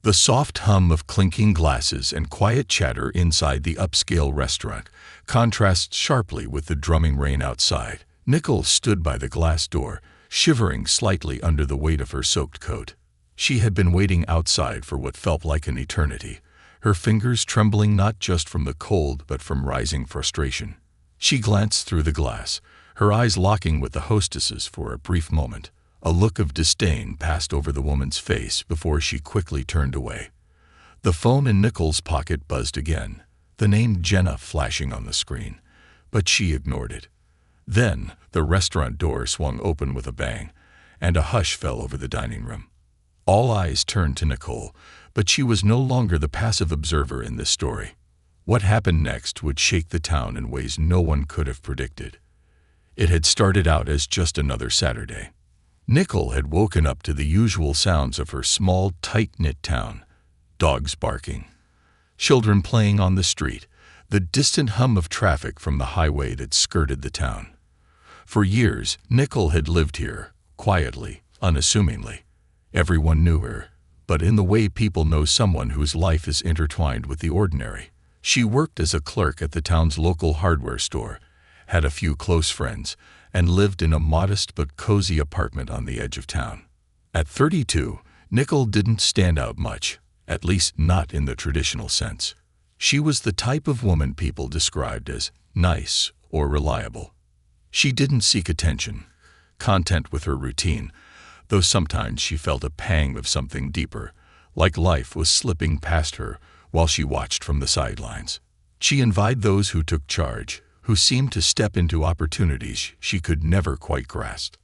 The soft hum of clinking glasses and quiet chatter inside the upscale restaurant contrasts sharply with the drumming rain outside. Nicole stood by the glass door, shivering slightly under the weight of her soaked coat. She had been waiting outside for what felt like an eternity, her fingers trembling not just from the cold but from rising frustration. She glanced through the glass, her eyes locking with the hostess's for a brief moment. A look of disdain passed over the woman's face before she quickly turned away. The phone in Nicole's pocket buzzed again, the name Jenna flashing on the screen, but she ignored it. Then, the restaurant door swung open with a bang, and a hush fell over the dining room. All eyes turned to Nicole, but she was no longer the passive observer in this story. What happened next would shake the town in ways no one could have predicted. It had started out as just another Saturday. Nicole had woken up to the usual sounds of her small, tight-knit town. Dogs barking, children playing on the street, the distant hum of traffic from the highway that skirted the town. For years, Nicole had lived here, quietly, unassumingly. Everyone knew her, but in the way people know someone whose life is intertwined with the ordinary. She worked as a clerk at the town's local hardware store, had a few close friends, and lived in a modest but cozy apartment on the edge of town. At 32, Nicole didn't stand out much, at least not in the traditional sense. She was the type of woman people described as nice or reliable. She didn't seek attention, content with her routine, though sometimes she felt a pang of something deeper, like life was slipping past her while she watched from the sidelines. She envied those who took charge, who seemed to step into opportunities she could never quite grasp.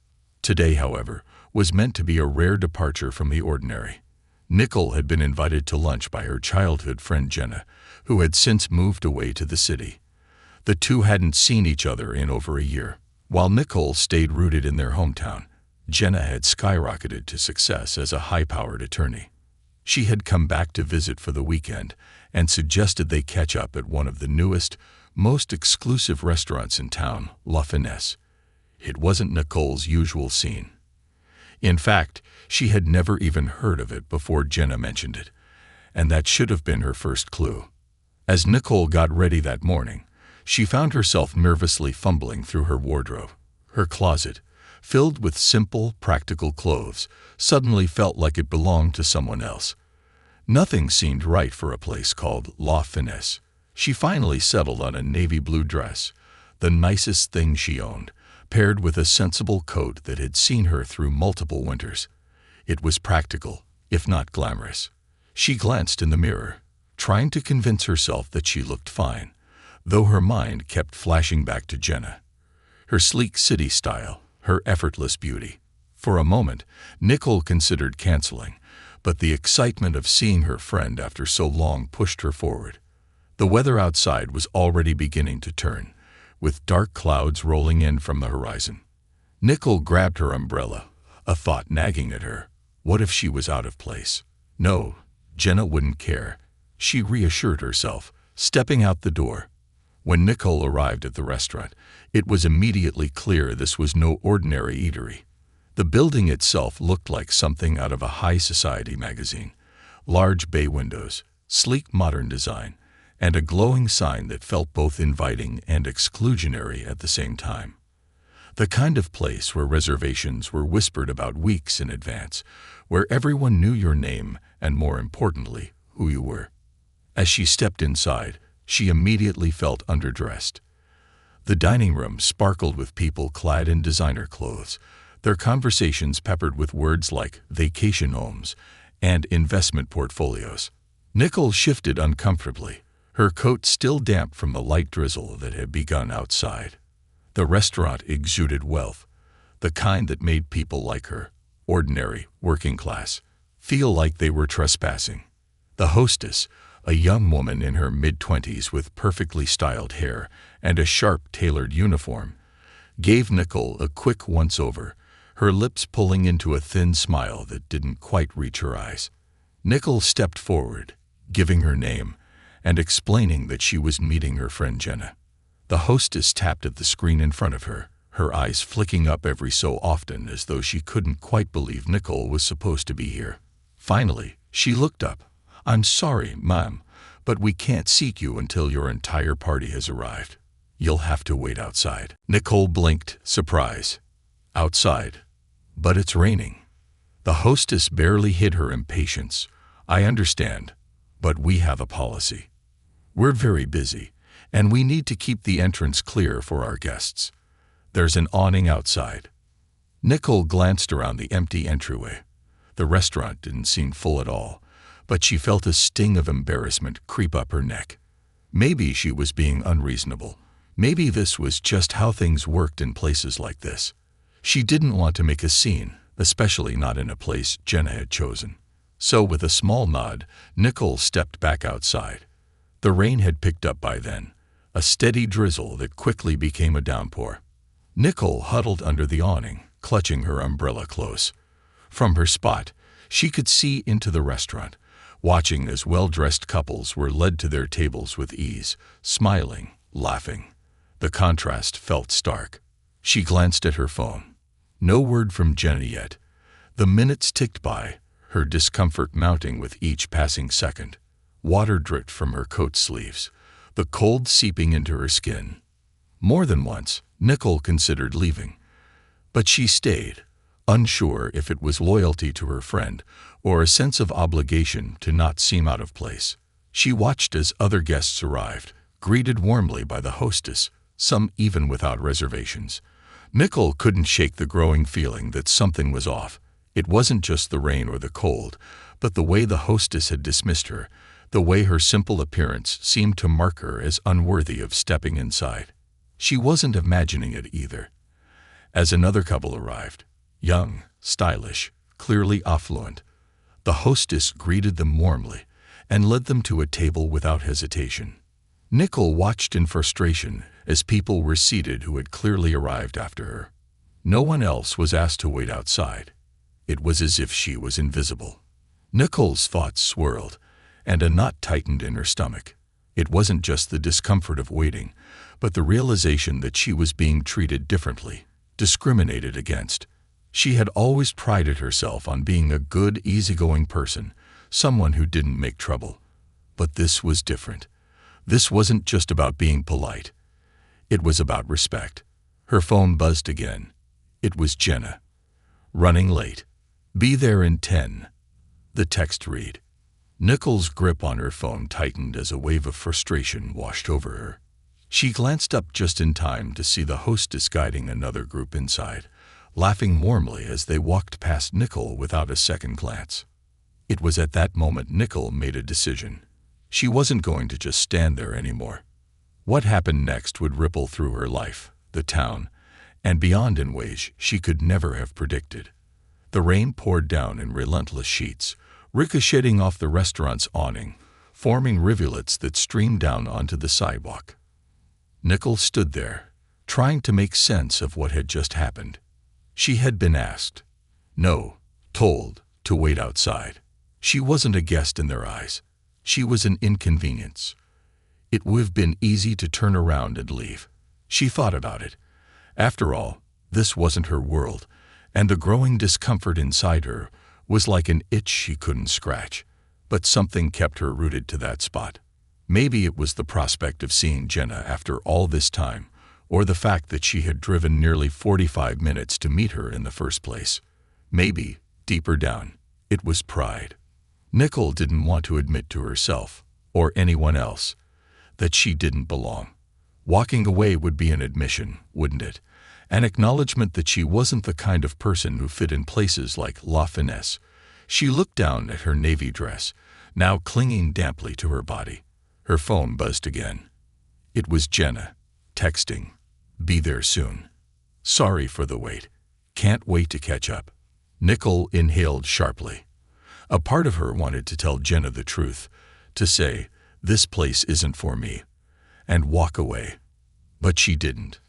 Today, however, was meant to be a rare departure from the ordinary. Nicole had been invited to lunch by her childhood friend Jenna, who had since moved away to the city. The two hadn't seen each other in over a year. While Nicole stayed rooted in their hometown, Jenna had skyrocketed to success as a high-powered attorney. She had come back to visit for the weekend and suggested they catch up at one of the newest, most exclusive restaurants in town, La Finesse. It wasn't Nicole's usual scene. In fact, she had never even heard of it before Jenna mentioned it, and that should have been her first clue. As Nicole got ready that morning, she found herself nervously fumbling through her wardrobe. Her closet, filled with simple, practical clothes, suddenly felt like it belonged to someone else. Nothing seemed right for a place called La Finesse. She finally settled on a navy blue dress, the nicest thing she owned, paired with a sensible coat that had seen her through multiple winters. It was practical, if not glamorous. She glanced in the mirror, trying to convince herself that she looked fine, though her mind kept flashing back to Jenna. Her sleek city style, her effortless beauty. For a moment, Nicole considered canceling, but the excitement of seeing her friend after so long pushed her forward. The weather outside was already beginning to turn, with dark clouds rolling in from the horizon. Nicole grabbed her umbrella, a thought nagging at her. What if she was out of place? No, Jenna wouldn't care, she reassured herself, stepping out the door. When Nicole arrived at the restaurant, it was immediately clear this was no ordinary eatery. The building itself looked like something out of a high society magazine. Large bay windows, sleek modern design, and a glowing sign that felt both inviting and exclusionary at the same time. The kind of place where reservations were whispered about weeks in advance, where everyone knew your name and, more importantly, who you were. As she stepped inside, she immediately felt underdressed. The dining room sparkled with people clad in designer clothes, their conversations peppered with words like vacation homes and investment portfolios. Nicole shifted uncomfortably, her coat still damp from the light drizzle that had begun outside. The restaurant exuded wealth, the kind that made people like her, ordinary, working class, feel like they were trespassing. The hostess, a young woman in her mid-20s with perfectly styled hair and a sharp, tailored uniform, gave Nicole a quick once-over, her lips pulling into a thin smile that didn't quite reach her eyes. Nicole stepped forward, giving her name, and explaining that she was meeting her friend Jenna. The hostess tapped at the screen in front of her, her eyes flicking up every so often as though she couldn't quite believe Nicole was supposed to be here. Finally, she looked up, "I'm sorry, ma'am, but we can't seat you until your entire party has arrived. You'll have to wait outside." Nicole blinked, surprise. Outside? But it's raining. The hostess barely hid her impatience. "I understand, but we have a policy. We're very busy, and we need to keep the entrance clear for our guests. There's an awning outside." Nicole glanced around the empty entryway. The restaurant didn't seem full at all, but she felt a sting of embarrassment creep up her neck. Maybe she was being unreasonable. Maybe this was just how things worked in places like this. She didn't want to make a scene, especially not in a place Jenna had chosen. So with a small nod, Nicole stepped back outside. The rain had picked up by then, a steady drizzle that quickly became a downpour. Nicole huddled under the awning, clutching her umbrella close. From her spot, she could see into the restaurant, watching as well-dressed couples were led to their tables with ease, smiling, laughing. The contrast felt stark. She glanced at her phone. No word from Jenna yet. The minutes ticked by, her discomfort mounting with each passing second. Water dripped from her coat sleeves, the cold seeping into her skin. More than once, Nicole considered leaving. But she stayed, unsure if it was loyalty to her friend or a sense of obligation to not seem out of place. She watched as other guests arrived, greeted warmly by the hostess, some even without reservations. Nicole couldn't shake the growing feeling that something was off. It wasn't just the rain or the cold, but the way the hostess had dismissed her, the way her simple appearance seemed to mark her as unworthy of stepping inside. She wasn't imagining it either. As another couple arrived, young, stylish, clearly affluent, the hostess greeted them warmly and led them to a table without hesitation. Nicole watched in frustration as people were seated who had clearly arrived after her. No one else was asked to wait outside. It was as if she was invisible. Nicole's thoughts swirled, and a knot tightened in her stomach. It wasn't just the discomfort of waiting, but the realization that she was being treated differently, discriminated against. She had always prided herself on being a good, easygoing person, someone who didn't make trouble. But this was different. This wasn't just about being polite. It was about respect. Her phone buzzed again. It was Jenna. "Running late. Be there in 10. The text read. Nicole's grip on her phone tightened as a wave of frustration washed over her. She glanced up just in time to see the hostess guiding another group inside, laughing warmly as they walked past Nicole without a second glance. It was at that moment Nicole made a decision. She wasn't going to just stand there anymore. What happened next would ripple through her life, the town, and beyond in ways she could never have predicted. The rain poured down in relentless sheets, ricocheting off the restaurant's awning, forming rivulets that streamed down onto the sidewalk. Nicole stood there, trying to make sense of what had just happened. She had been asked, no, told, to wait outside. She wasn't a guest in their eyes. She was an inconvenience. It would have been easy to turn around and leave. She thought about it. After all, this wasn't her world, and the growing discomfort inside her was like an itch she couldn't scratch. But something kept her rooted to that spot. Maybe it was the prospect of seeing Jenna after all this time, or the fact that she had driven nearly 45 minutes to meet her in the first place. Maybe, deeper down, it was pride. Nicole didn't want to admit to herself, or anyone else, that she didn't belong. Walking away would be an admission, wouldn't it? An acknowledgement that she wasn't the kind of person who fit in places like La Finesse. She looked down at her navy dress, now clinging damply to her body. Her phone buzzed again. It was Jenna, texting, "Be there soon. Sorry for the wait. Can't wait to catch up." Nicole inhaled sharply. A part of her wanted to tell Jenna the truth, to say, "This place isn't for me," and walk away. But she didn't.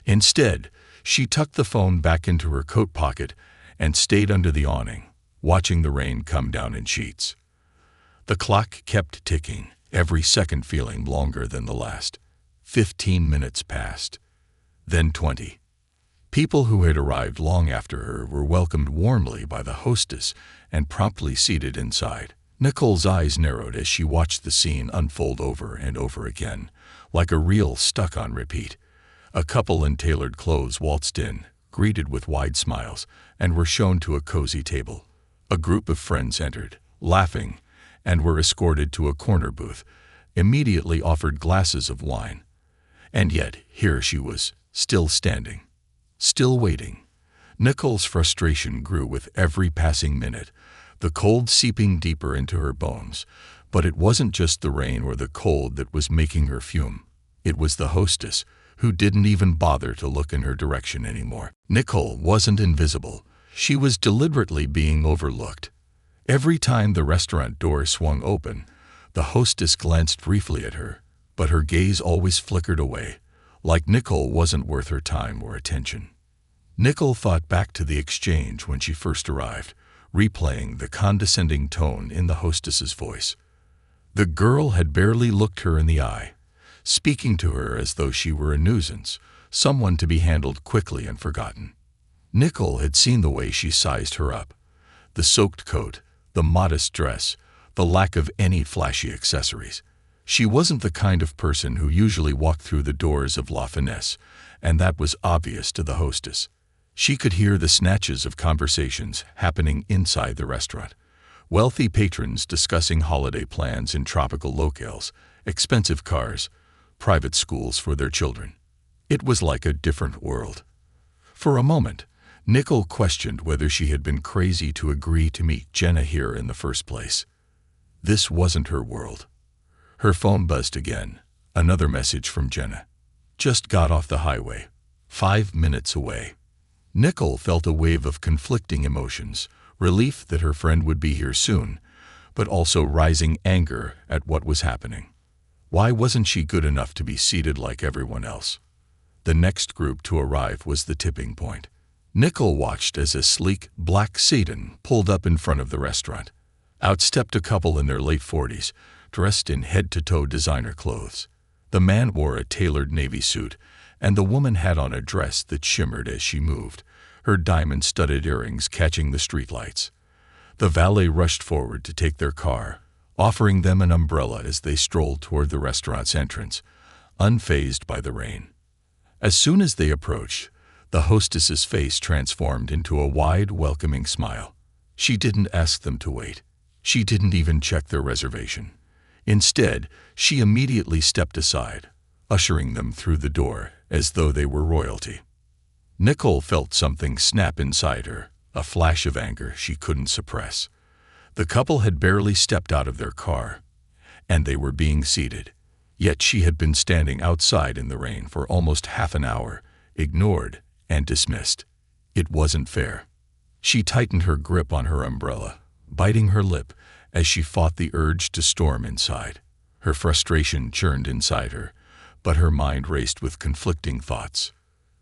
Instead, she tucked the phone back into her coat pocket and stayed under the awning, watching the rain come down in sheets. The clock kept ticking, every second feeling longer than the last. 15 minutes passed. Then 20. People who had arrived long after her were welcomed warmly by the hostess and promptly seated inside. Nicole's eyes narrowed as she watched the scene unfold over and over again, like a reel stuck on repeat. A couple in tailored clothes waltzed in, greeted with wide smiles, and were shown to a cozy table. A group of friends entered, laughing, and were escorted to a corner booth, immediately offered glasses of wine. And yet, here she was, still standing, still waiting. Nicole's frustration grew with every passing minute, the cold seeping deeper into her bones. But it wasn't just the rain or the cold that was making her fume. It was the hostess, who didn't even bother to look in her direction anymore. Nicole wasn't invisible. She was deliberately being overlooked. Every time the restaurant door swung open, the hostess glanced briefly at her, but her gaze always flickered away, like Nicole wasn't worth her time or attention. Nicole thought back to the exchange when she first arrived, replaying the condescending tone in the hostess's voice. The girl had barely looked her in the eye, speaking to her as though she were a nuisance, someone to be handled quickly and forgotten. Nicole had seen the way she sized her up. The soaked coat, the modest dress, the lack of any flashy accessories. She wasn't the kind of person who usually walked through the doors of La Finesse, and that was obvious to the hostess. She could hear the snatches of conversations happening inside the restaurant. Wealthy patrons discussing holiday plans in tropical locales, expensive cars, private schools for their children. It was like a different world. For a moment, Nicole questioned whether she had been crazy to agree to meet Jenna here in the first place. This wasn't her world. Her phone buzzed again. Another message from Jenna. Just got off the highway. 5 minutes away. Nicole felt a wave of conflicting emotions, relief that her friend would be here soon, but also rising anger at what was happening. Why wasn't she good enough to be seated like everyone else? The next group to arrive was the tipping point. Nicole watched as a sleek, black sedan pulled up in front of the restaurant. Out stepped a couple in their late 40s, dressed in head-to-toe designer clothes. The man wore a tailored navy suit, and the woman had on a dress that shimmered as she moved, her diamond-studded earrings catching the streetlights. The valet rushed forward to take their car, offering them an umbrella as they strolled toward the restaurant's entrance, unfazed by the rain. As soon as they approached, the hostess's face transformed into a wide, welcoming smile. She didn't ask them to wait. She didn't even check their reservation. Instead, she immediately stepped aside, ushering them through the door as though they were royalty. Nicole felt something snap inside her, a flash of anger she couldn't suppress. The couple had barely stepped out of their car, and they were being seated. Yet she had been standing outside in the rain for almost half an hour, ignored and dismissed. It wasn't fair. She tightened her grip on her umbrella, biting her lip as she fought the urge to storm inside. Her frustration churned inside her, but her mind raced with conflicting thoughts.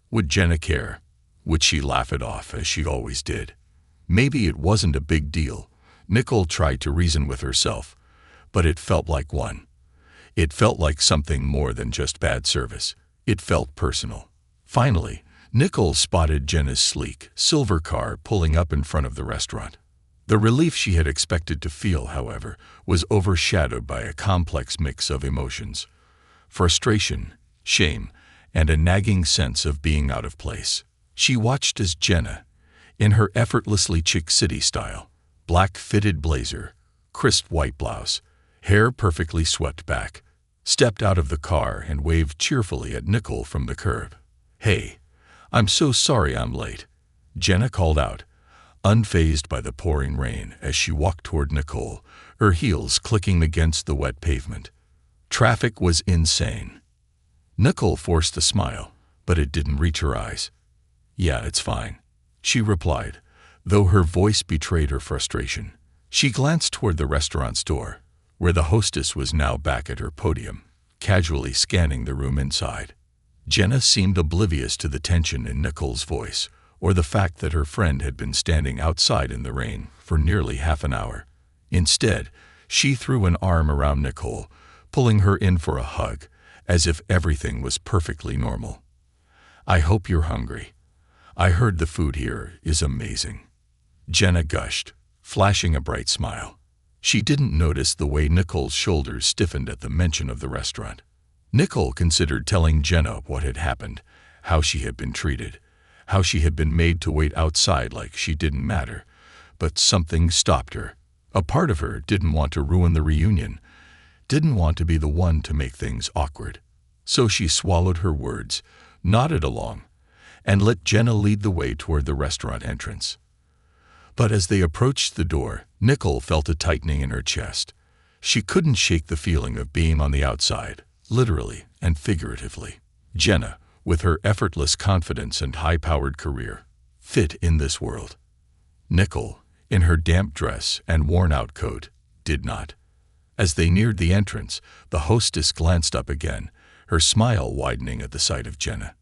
Would Jenna care? Would she laugh it off as she always did? Maybe it wasn't a big deal. Nicole tried to reason with herself, but it felt like one. It felt like something more than just bad service. It felt personal. Finally, Nicole spotted Jenna's sleek, silver car pulling up in front of the restaurant. The relief she had expected to feel, however, was overshadowed by a complex mix of emotions. Frustration, shame, and a nagging sense of being out of place. She watched as Jenna, in her effortlessly chic city style, black fitted blazer, crisp white blouse, hair perfectly swept back, stepped out of the car and waved cheerfully at Nicole from the curb. "Hey, I'm so sorry I'm late," Jenna called out, unfazed by the pouring rain as she walked toward Nicole, her heels clicking against the wet pavement. Traffic was insane. Nicole forced a smile, but it didn't reach her eyes. "Yeah, it's fine," she replied, though her voice betrayed her frustration. She glanced toward the restaurant's door, where the hostess was now back at her podium, casually scanning the room inside. Jenna seemed oblivious to the tension in Nicole's voice, or the fact that her friend had been standing outside in the rain for nearly half an hour. Instead, she threw an arm around Nicole, pulling her in for a hug, as if everything was perfectly normal. "I hope you're hungry. I heard the food here is amazing," Jenna gushed, flashing a bright smile. She didn't notice the way Nicole's shoulders stiffened at the mention of the restaurant. Nicole considered telling Jenna what had happened, how she had been treated, how she had been made to wait outside like she didn't matter. But something stopped her. A part of her didn't want to ruin the reunion, didn't want to be the one to make things awkward. So she swallowed her words, nodded along, and let Jenna lead the way toward the restaurant entrance. But as they approached the door, Nicole felt a tightening in her chest. She couldn't shake the feeling of being on the outside, literally and figuratively. Jenna, with her effortless confidence and high-powered career, fit in this world. Nicole, in her damp dress and worn-out coat, did not. As they neared the entrance, the hostess glanced up again, her smile widening at the sight of Jenna.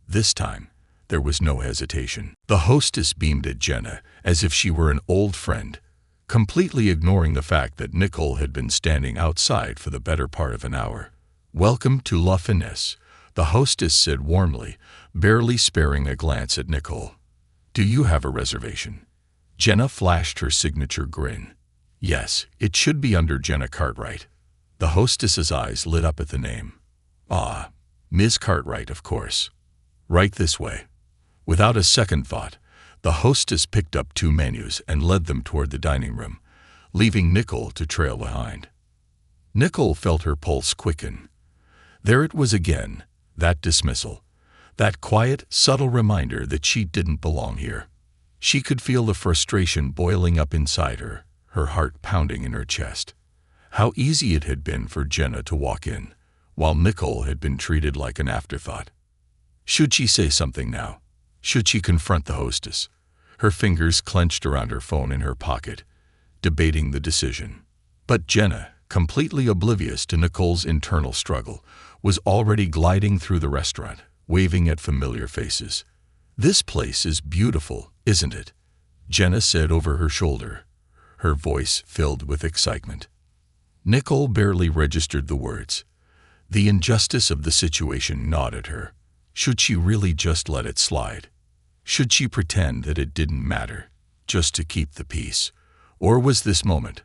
This time, there was no hesitation. The hostess beamed at Jenna as if she were an old friend, completely ignoring the fact that Nicole had been standing outside for the better part of an hour. "Welcome to La Finesse," the hostess said warmly, barely sparing a glance at Nicole. "Do you have a reservation?" Jenna flashed her signature grin. Yes, it should be under Jenna Cartwright. The hostess's eyes lit up at the name. Ah, Ms. Cartwright, of course. Right this way. Without a second thought, the hostess picked up 2 menus and led them toward the dining room, leaving Nicole to trail behind. Nicole felt her pulse quicken. There it was again, that dismissal, that quiet, subtle reminder that she didn't belong here. She could feel the frustration boiling up inside her, her heart pounding in her chest. How easy it had been for Jenna to walk in, while Nicole had been treated like an afterthought. Should she say something now? Should she confront the hostess? Her fingers clenched around her phone in her pocket, debating the decision. But Jenna, completely oblivious to Nicole's internal struggle, was already gliding through the restaurant, waving at familiar faces. "This place is beautiful, isn't it?" Jenna said over her shoulder, her voice filled with excitement. Nicole barely registered the words. The injustice of the situation gnawed at her. Should she really just let it slide? Should she pretend that it didn't matter, just to keep the peace? Or was this moment,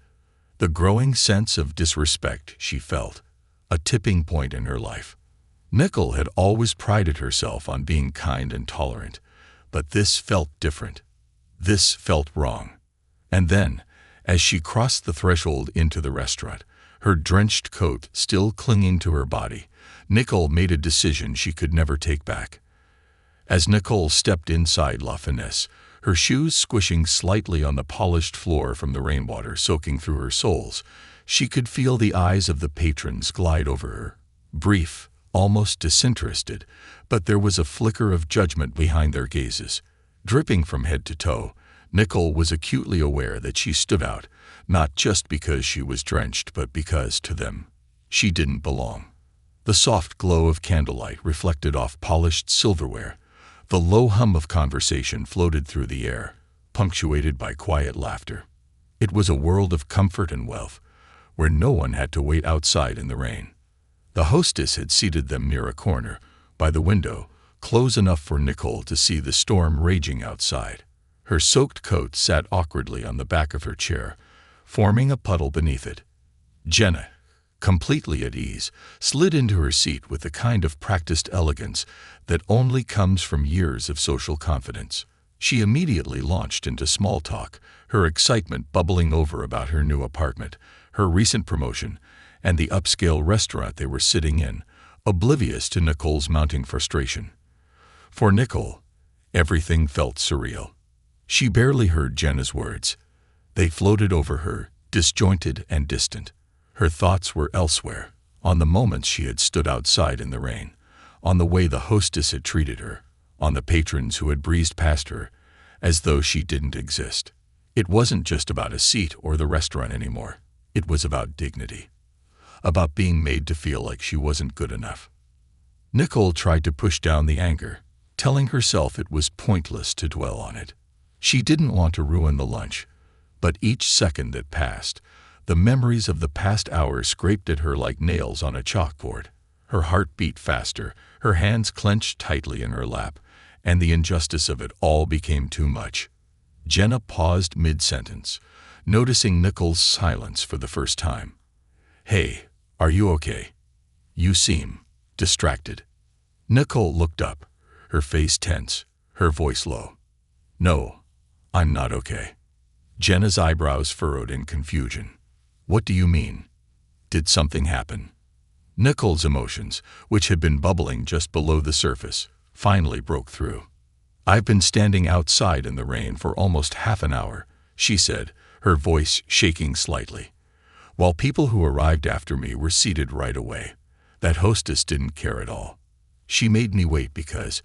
the growing sense of disrespect she felt, a tipping point in her life? Nicole had always prided herself on being kind and tolerant, but this felt different. This felt wrong. And then, as she crossed the threshold into the restaurant, her drenched coat still clinging to her body, Nicole made a decision she could never take back. As Nicole stepped inside La Finesse, her shoes squishing slightly on the polished floor from the rainwater soaking through her soles, she could feel the eyes of the patrons glide over her. Brief, almost disinterested, but there was a flicker of judgment behind their gazes. Dripping from head to toe, Nicole was acutely aware that she stood out, not just because she was drenched, but because, to them, she didn't belong. The soft glow of candlelight reflected off polished silverware. The low hum of conversation floated through the air, punctuated by quiet laughter. It was a world of comfort and wealth, where no one had to wait outside in the rain. The hostess had seated them near a corner, by the window, close enough for Nicole to see the storm raging outside. Her soaked coat sat awkwardly on the back of her chair, forming a puddle beneath it. Jenna, completely at ease, slid into her seat with the kind of practiced elegance that only comes from years of social confidence. She immediately launched into small talk, her excitement bubbling over about her new apartment, her recent promotion, and the upscale restaurant they were sitting in, oblivious to Nicole's mounting frustration. For Nicole, everything felt surreal. She barely heard Jenna's words. They floated over her, disjointed and distant. Her thoughts were elsewhere, on the moments she had stood outside in the rain, on the way the hostess had treated her, on the patrons who had breezed past her, as though she didn't exist. It wasn't just about a seat or the restaurant anymore. It was about dignity, about being made to feel like she wasn't good enough. Nicole tried to push down the anger, telling herself it was pointless to dwell on it. She didn't want to ruin the lunch, but each second that passed, the memories of the past hour scraped at her like nails on a chalkboard. Her heart beat faster, her hands clenched tightly in her lap, and the injustice of it all became too much. Jenna paused mid-sentence, noticing Nichols' silence for the first time. "Hey, are you okay? You seem distracted." Nicole looked up, her face tense, her voice low. "No, I'm not okay." Jenna's eyebrows furrowed in confusion. "What do you mean? Did something happen?" Nicole's emotions, which had been bubbling just below the surface, finally broke through. "I've been standing outside in the rain for almost half an hour," she said, her voice shaking slightly, "while people who arrived after me were seated right away. That hostess didn't care at all. She made me wait because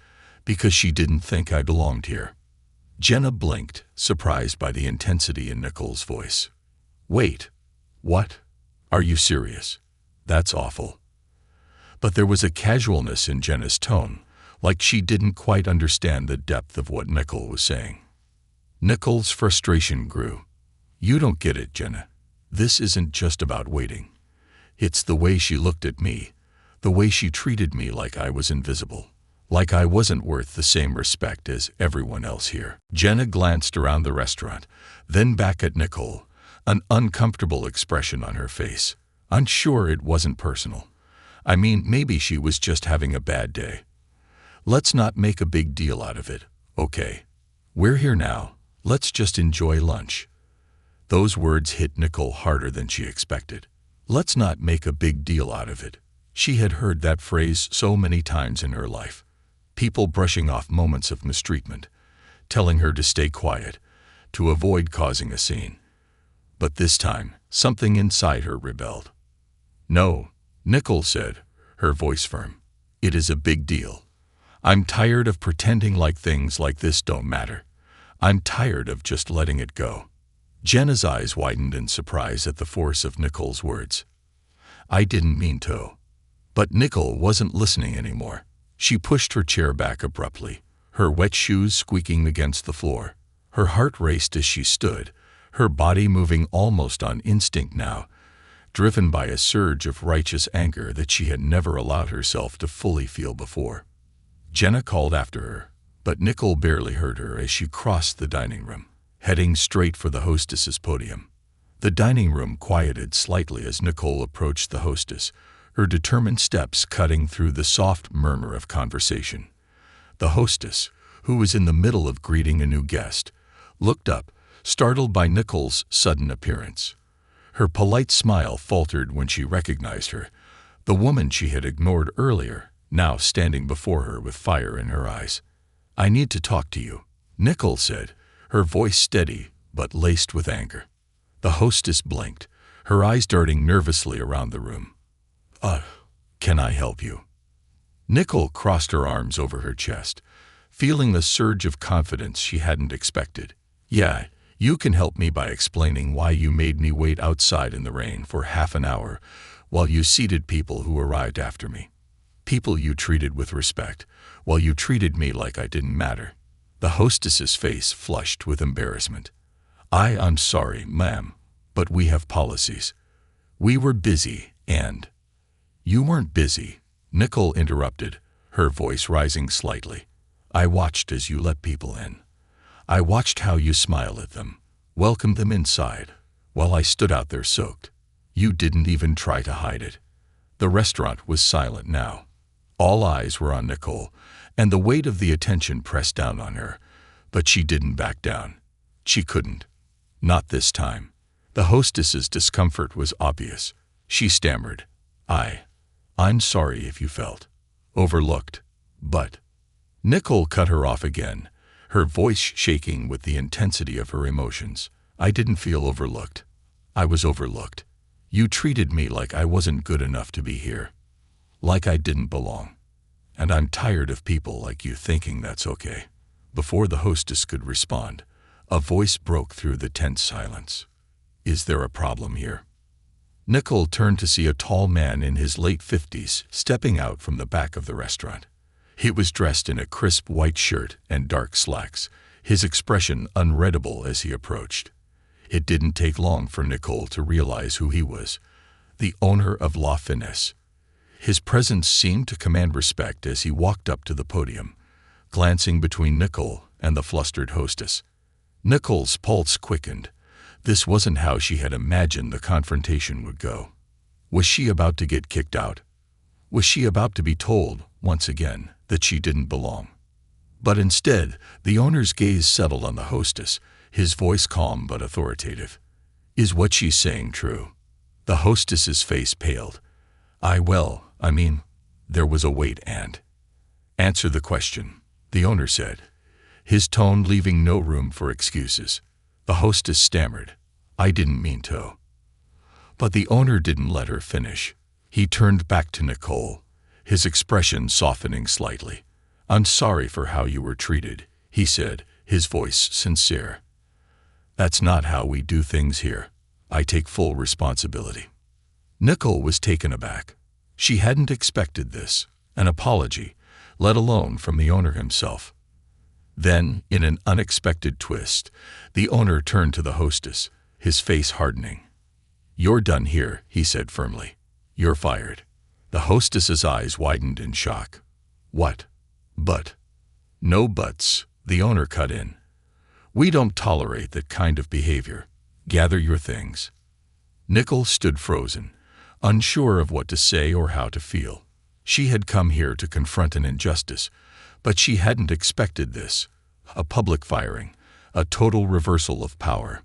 she didn't think I belonged here." Jenna blinked, surprised by the intensity in Nicole's voice. "Wait, what? Are you serious? That's awful." But there was a casualness in Jenna's tone, like she didn't quite understand the depth of what Nicole was saying. Nicole's frustration grew. "You don't get it, Jenna. This isn't just about waiting. It's the way she looked at me, the way she treated me like I was invisible, like I wasn't worth the same respect as everyone else here." Jenna glanced around the restaurant, then back at Nicole, an uncomfortable expression on her face. "I'm sure it wasn't personal. I mean, maybe she was just having a bad day. Let's not make a big deal out of it, okay? We're here now. Let's just enjoy lunch." Those words hit Nicole harder than she expected. Let's not make a big deal out of it. She had heard that phrase so many times in her life. People brushing off moments of mistreatment, telling her to stay quiet, to avoid causing a scene. But this time, something inside her rebelled. "No," Nicole said, her voice firm. "It is a big deal. I'm tired of pretending like things like this don't matter. I'm tired of just letting it go." Jenna's eyes widened in surprise at the force of Nicole's words. "I didn't mean to." But Nicole wasn't listening anymore. She pushed her chair back abruptly, her wet shoes squeaking against the floor. Her heart raced as she stood, her body moving almost on instinct now, driven by a surge of righteous anger that she had never allowed herself to fully feel before. Jenna called after her, but Nicole barely heard her as she crossed the dining room, heading straight for the hostess's podium. The dining room quieted slightly as Nicole approached the hostess, her determined steps cutting through the soft murmur of conversation. The hostess, who was in the middle of greeting a new guest, looked up, startled by Nicole's sudden appearance. Her polite smile faltered when she recognized her, the woman she had ignored earlier, now standing before her with fire in her eyes. "I need to talk to you," Nicole said, her voice steady but laced with anger. The hostess blinked, her eyes darting nervously around the room. Can I help you?" Nicole crossed her arms over her chest, feeling the surge of confidence she hadn't expected. "Yeah, you can help me by explaining why you made me wait outside in the rain for half an hour while you seated people who arrived after me. People you treated with respect, while you treated me like I didn't matter." The hostess's face flushed with embarrassment. I'm sorry, ma'am, but we have policies. We were busy and—" "You weren't busy," Nicole interrupted, her voice rising slightly. "I watched as you let people in. I watched how you smiled at them, welcomed them inside, while I stood out there soaked. You didn't even try to hide it." The restaurant was silent now. All eyes were on Nicole, and the weight of the attention pressed down on her, but she didn't back down. She couldn't. Not this time. The hostess's discomfort was obvious. She stammered, I'm sorry if you felt overlooked, but—" Nicole cut her off again, her voice shaking with the intensity of her emotions. "I didn't feel overlooked. I was overlooked. You treated me like I wasn't good enough to be here, like I didn't belong. And I'm tired of people like you thinking that's okay." Before the hostess could respond, a voice broke through the tense silence. "Is there a problem here?" Nicole turned to see a tall man in his late 50s stepping out from the back of the restaurant. He was dressed in a crisp white shirt and dark slacks, his expression unreadable as he approached. It didn't take long for Nicole to realize who he was, the owner of La Finesse. His presence seemed to command respect as he walked up to the podium, glancing between Nicole and the flustered hostess. Nicole's pulse quickened, This wasn't how she had imagined the confrontation would go. Was she about to get kicked out? Was she about to be told, once again, that she didn't belong? But instead, the owner's gaze settled on the hostess, his voice calm but authoritative. "Is what she's saying true?" The hostess's face paled. There was a wait and. "Answer the question," the owner said, his tone leaving no room for excuses. The hostess stammered, "I didn't mean to." But the owner didn't let her finish. He turned back to Nicole, his expression softening slightly. "I'm sorry for how you were treated," he said, his voice sincere. "That's not how we do things here. I take full responsibility." Nicole was taken aback. She hadn't expected this, an apology, let alone from the owner himself. Then, in an unexpected twist, the owner turned to the hostess, his face hardening. "You're done here," he said firmly. "You're fired." The hostess's eyes widened in shock. "What? But?" "No buts," the owner cut in. "We don't tolerate that kind of behavior. Gather your things." Nicole stood frozen, unsure of what to say or how to feel. She had come here to confront an injustice, but she hadn't expected this. A public firing, a total reversal of power.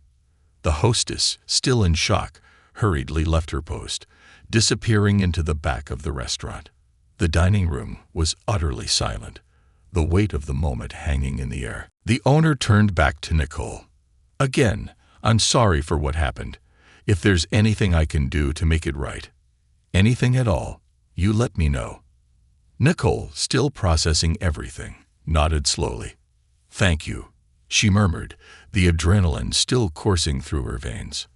The hostess, still in shock, hurriedly left her post, disappearing into the back of the restaurant. The dining room was utterly silent, the weight of the moment hanging in the air. The owner turned back to Nicole. "Again, I'm sorry for what happened. If there's anything I can do to make it right, anything at all, you let me know." Nicole, still processing everything, nodded slowly. "Thank you," she murmured, the adrenaline still coursing through her veins.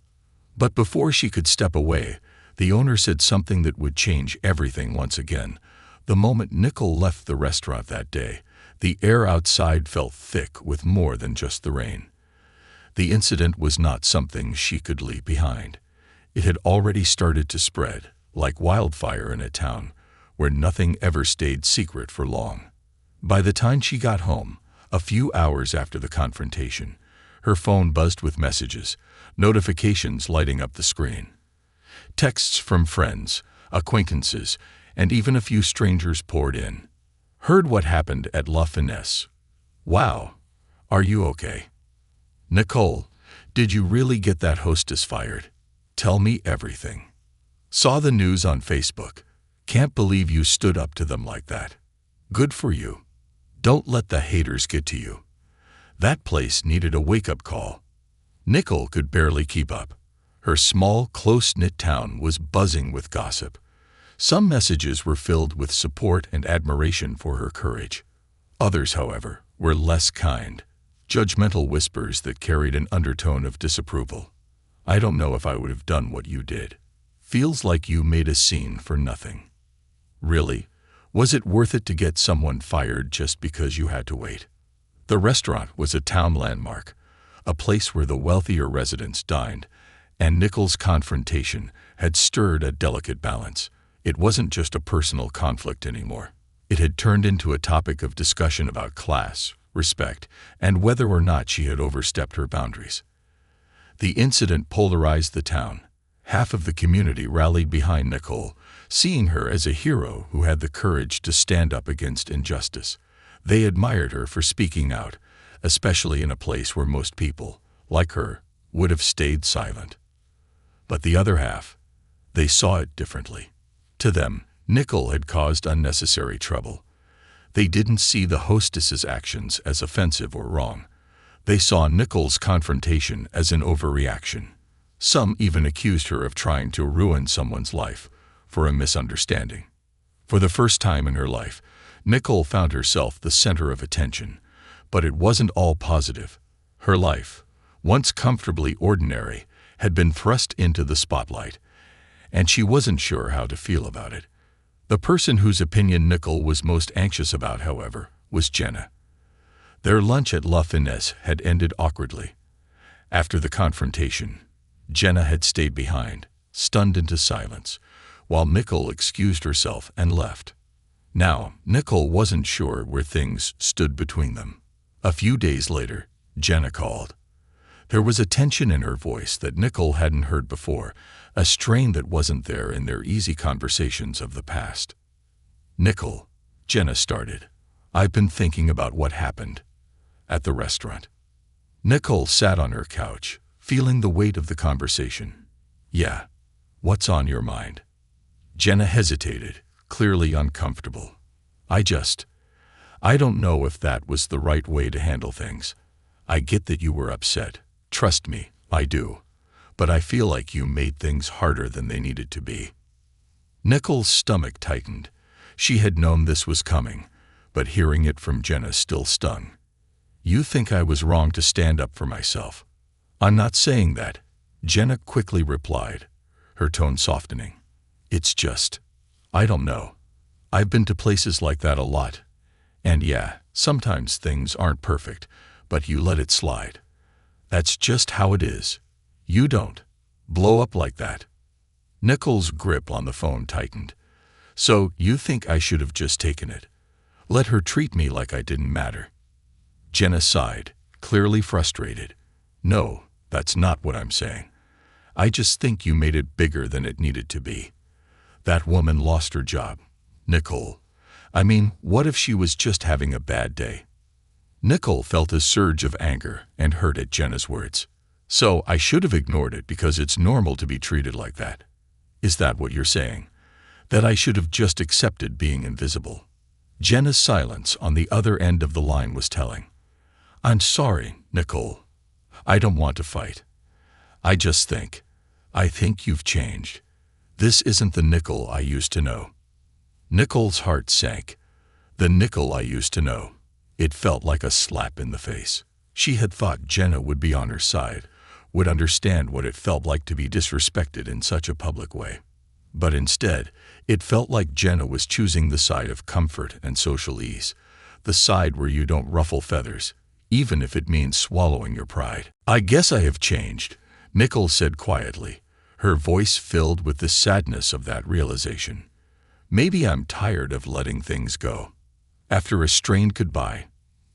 But before she could step away, the owner said something that would change everything once again. The moment Nicole left the restaurant that day, the air outside felt thick with more than just the rain. The incident was not something she could leave behind. It had already started to spread, like wildfire in a town where nothing ever stayed secret for long. By the time she got home, a few hours after the confrontation, her phone buzzed with messages, notifications lighting up the screen. Texts from friends, acquaintances, and even a few strangers poured in. "Heard what happened at La Finesse. Wow. Are you okay? Nicole, did you really get that hostess fired? Tell me everything. Saw the news on Facebook. Can't believe you stood up to them like that. Good for you. Don't let the haters get to you." That place needed a wake-up call. Nicole could barely keep up. Her small, close-knit town was buzzing with gossip. Some messages were filled with support and admiration for her courage. Others, however, were less kind, judgmental whispers that carried an undertone of disapproval. "I don't know if I would have done what you did. Feels like you made a scene for nothing. Really? Was it worth it to get someone fired just because you had to wait?" The restaurant was a town landmark, a place where the wealthier residents dined, and Nicole's confrontation had stirred a delicate balance. It wasn't just a personal conflict anymore. It had turned into a topic of discussion about class, respect, and whether or not she had overstepped her boundaries. The incident polarized the town. Half of the community rallied behind Nicole, seeing her as a hero who had the courage to stand up against injustice. They admired her for speaking out, especially in a place where most people, like her, would have stayed silent. But the other half, they saw it differently. To them, Nicole had caused unnecessary trouble. They didn't see the hostess's actions as offensive or wrong. They saw Nicole's confrontation as an overreaction. Some even accused her of trying to ruin someone's life for a misunderstanding. For the first time in her life, Nicole found herself the center of attention, but it wasn't all positive. Her life, once comfortably ordinary, had been thrust into the spotlight, and she wasn't sure how to feel about it. The person whose opinion Nicole was most anxious about, however, was Jenna. Their lunch at La Finesse had ended awkwardly. After the confrontation, Jenna had stayed behind, stunned into silence, while Nicole excused herself and left. Now, Nicole wasn't sure where things stood between them. A few days later, Jenna called. There was a tension in her voice that Nicole hadn't heard before, a strain that wasn't there in their easy conversations of the past. "Nicole," Jenna started, "I've been thinking about what happened at the restaurant." Nicole sat on her couch, feeling the weight of the conversation. "Yeah, what's on your mind?" Jenna hesitated, clearly uncomfortable. I don't know if that was the right way to handle things. I get that you were upset. Trust me, I do. But I feel like you made things harder than they needed to be." Nicole's stomach tightened. She had known this was coming, but hearing it from Jenna still stung. "You think I was wrong to stand up for myself?" "I'm not saying that," Jenna quickly replied, her tone softening. "It's just, I don't know. I've been to places like that a lot. And yeah, sometimes things aren't perfect, but you let it slide. That's just how it is. You don't blow up like that." Nicole's grip on the phone tightened. "So you think I should have just taken it? Let her treat me like I didn't matter?" Jenna sighed, clearly frustrated. "No, that's not what I'm saying. I just think you made it bigger than it needed to be. That woman lost her job. Nicole, I mean, what if she was just having a bad day?" Nicole felt a surge of anger and hurt at Jenna's words. "So I should have ignored it because it's normal to be treated like that? Is that what you're saying? That I should have just accepted being invisible?" Jenna's silence on the other end of the line was telling. "I'm sorry, Nicole. I don't want to fight. I think you've changed. This isn't the Nicole I used to know." Nicole's heart sank. The Nicole I used to know. It felt like a slap in the face. She had thought Jenna would be on her side, would understand what it felt like to be disrespected in such a public way. But instead, it felt like Jenna was choosing the side of comfort and social ease, the side where you don't ruffle feathers, even if it means swallowing your pride. "I guess I have changed," Nicole said quietly, her voice filled with the sadness of that realization. "Maybe I'm tired of letting things go." After a strained goodbye,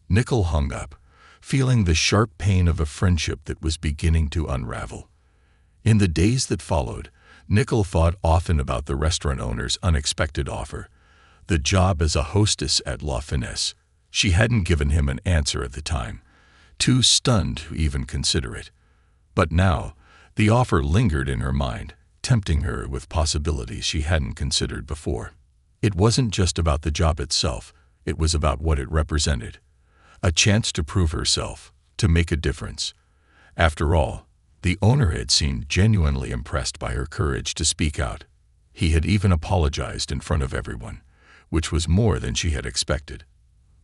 Nicole hung up, feeling the sharp pain of a friendship that was beginning to unravel. In the days that followed, Nicole thought often about the restaurant owner's unexpected offer, the job as a hostess at La Finesse. She hadn't given him an answer at the time, too stunned to even consider it. But now, the offer lingered in her mind, tempting her with possibilities she hadn't considered before. It wasn't just about the job itself, it was about what it represented. A chance to prove herself, to make a difference. After all, the owner had seemed genuinely impressed by her courage to speak out. He had even apologized in front of everyone, which was more than she had expected.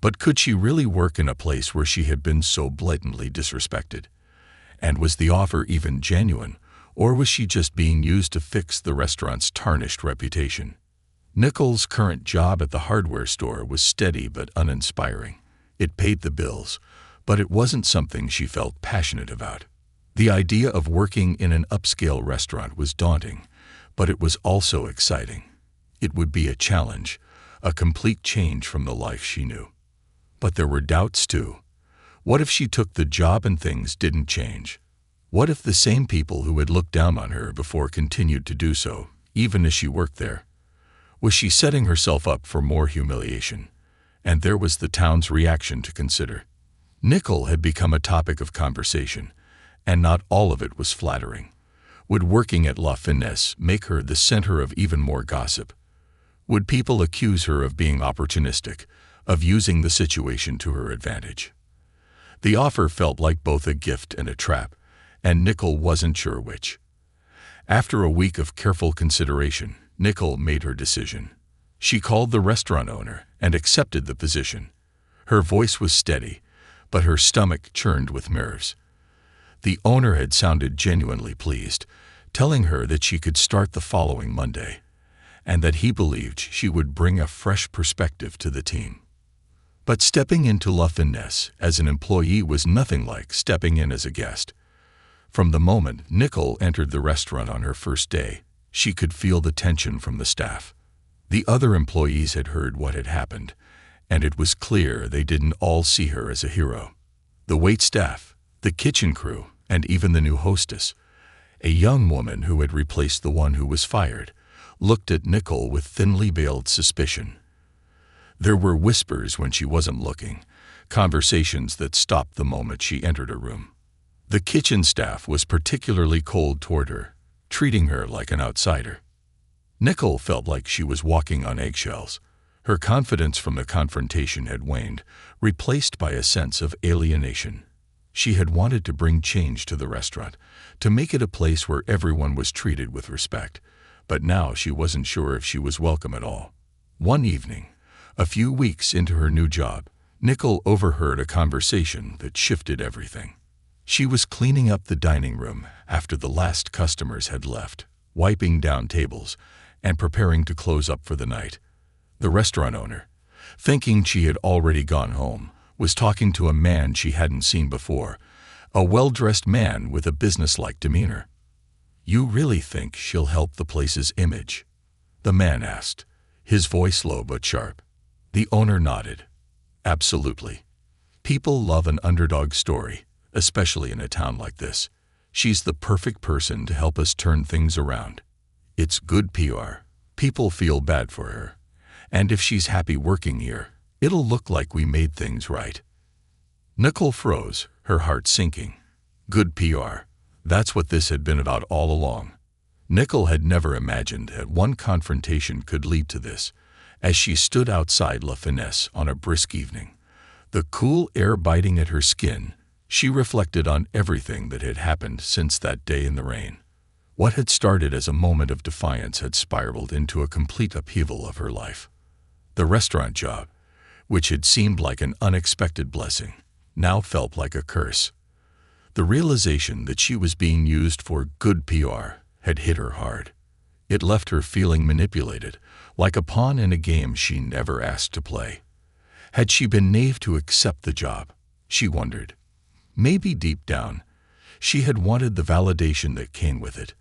But could she really work in a place where she had been so blatantly disrespected? And was the offer even genuine, or was she just being used to fix the restaurant's tarnished reputation? Nicole's current job at the hardware store was steady but uninspiring. It paid the bills, but it wasn't something she felt passionate about. The idea of working in an upscale restaurant was daunting, but it was also exciting. It would be a challenge, a complete change from the life she knew. But there were doubts too. What if she took the job and things didn't change? What if the same people who had looked down on her before continued to do so, even as she worked there? Was she setting herself up for more humiliation? And there was the town's reaction to consider. Nicole had become a topic of conversation, and not all of it was flattering. Would working at La Finesse make her the center of even more gossip? Would people accuse her of being opportunistic, of using the situation to her advantage? The offer felt like both a gift and a trap, and Nicole wasn't sure which. After a week of careful consideration, Nicole made her decision. She called the restaurant owner and accepted the position. Her voice was steady, but her stomach churned with nerves. The owner had sounded genuinely pleased, telling her that she could start the following Monday, and that he believed she would bring a fresh perspective to the team. But stepping into La Finesse as an employee was nothing like stepping in as a guest. From the moment Nicole entered the restaurant on her first day, she could feel the tension from the staff. The other employees had heard what had happened, and it was clear they didn't all see her as a hero. The waitstaff, the kitchen crew, and even the new hostess, a young woman who had replaced the one who was fired, looked at Nicole with thinly veiled suspicion. There were whispers when she wasn't looking, conversations that stopped the moment she entered a room. The kitchen staff was particularly cold toward her, treating her like an outsider. Nicole felt like she was walking on eggshells. Her confidence from the confrontation had waned, replaced by a sense of alienation. She had wanted to bring change to the restaurant, to make it a place where everyone was treated with respect, but now she wasn't sure if she was welcome at all. One evening, a few weeks into her new job, Nicole overheard a conversation that shifted everything. She was cleaning up the dining room after the last customers had left, wiping down tables, and preparing to close up for the night. The restaurant owner, thinking she had already gone home, was talking to a man she hadn't seen before, a well-dressed man with a businesslike demeanor. "You really think she'll help the place's image?" the man asked, his voice low but sharp. The owner nodded. "Absolutely. People love an underdog story, especially in a town like this. She's the perfect person to help us turn things around. It's good PR. People feel bad for her. And if she's happy working here, it'll look like we made things right." Nicole froze, her heart sinking. Good PR. That's what this had been about all along. Nicole had never imagined that one confrontation could lead to this. As she stood outside La Finesse on a brisk evening, the cool air biting at her skin, she reflected on everything that had happened since that day in the rain. What had started as a moment of defiance had spiraled into a complete upheaval of her life. The restaurant job, which had seemed like an unexpected blessing, now felt like a curse. The realization that she was being used for good PR had hit her hard. It left her feeling manipulated, like a pawn in a game she never asked to play. Had she been naive to accept the job? She wondered. Maybe deep down, she had wanted the validation that came with it,